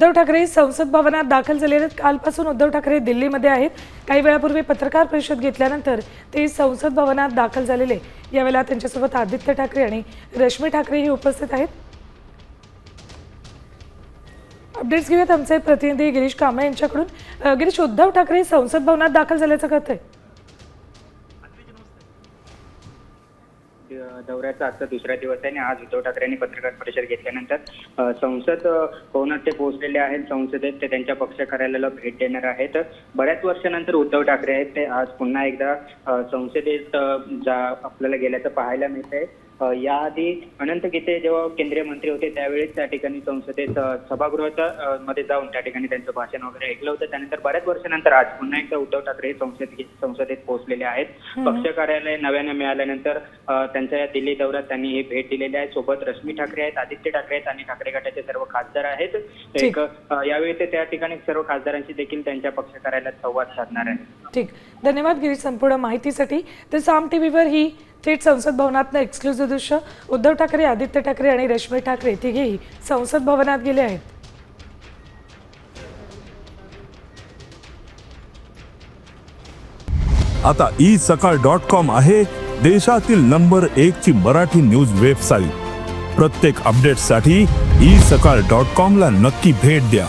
उद्धव ठाकरे संसद भवनात दाखल झाले आहेत। कालपासून उद्धव ठाकरे दिल्लीमध्ये आहेत। काही वेळापूर्वी पत्रकार परिषद घेतल्यानंतर ते संसद भवनात दाखल झालेले। यावेळेला त्यांच्यासोबत आदित्य ठाकरे आणि रश्मी ठाकरे हे उपस्थित आहेत। अपडेट्स घेऊयात आमचे प्रतिनिधी गिरीश कांबळे यांच्याकडून। गिरीश, उद्धव ठाकरे संसद भवनात दाखल झाल्याचं कळतंय? दौऱ्याचा आजचा दुसरा दिवस आहे आणि आज उद्धव ठाकरेंनी पत्रकार परिषद घेतल्यानंतर संसद भवनात ते पोहोचलेले आहेत। संसदेत ते त्यांच्या पक्ष कार्यालयाला भेट देणार आहेत। बऱ्याच वर्षानंतर उद्धव ठाकरे आहेत ते आज पुन्हा एकदा संसदेत आपल्याला गेल्याचं पाहायला मिळतंय। याआधी अनंत गीते जेव्हा केंद्रीय मंत्री होते त्यावेळेस त्या ठिकाणी संसदेत सभागृहाच्या मध्ये जाऊन त्या ठिकाणी त्यांचं भाषण वगैरे ऐकलं होतं। त्यानंतर बऱ्याच वर्षानंतर आज पुन्हा एकदा उद्धव ठाकरे संसदेत पोहोचलेले आहेत। पक्ष कार्यालय नव्याने मिळाल्यानंतर त्यांच्या या दिल्ली दौऱ्यात त्यांनी ही भेट दिलेली आहे। सोबत रश्मी ठाकरे आहेत, आदित्य ठाकरे आहेत आणि ठाकरे गटाचे सर्व खासदार आहेत। यावेळी ते त्या ठिकाणी सर्व खासदारांशी देखील त्यांच्या पक्ष कार्यालयात संवाद साधणार आहेत। ठीक, धन्यवाद गिरीश संपूर्ण माहितीसाठी। तर साम टीव्हीवर ही थेट संसद भवनातनं एक्सक्लुझिव्ह दृश्य। उद्धव ठाकरे, आदित्य ठाकरे आणि रश्मी ठाकरे तिघेही संसद भवनात गेले आहेत। आता isakal.com आहे देशातील नंबर 1 ची मराठी न्यूज वेबसाईट। प्रत्येक अपडेटसाठी isakal.com ला नक्की भेट द्या।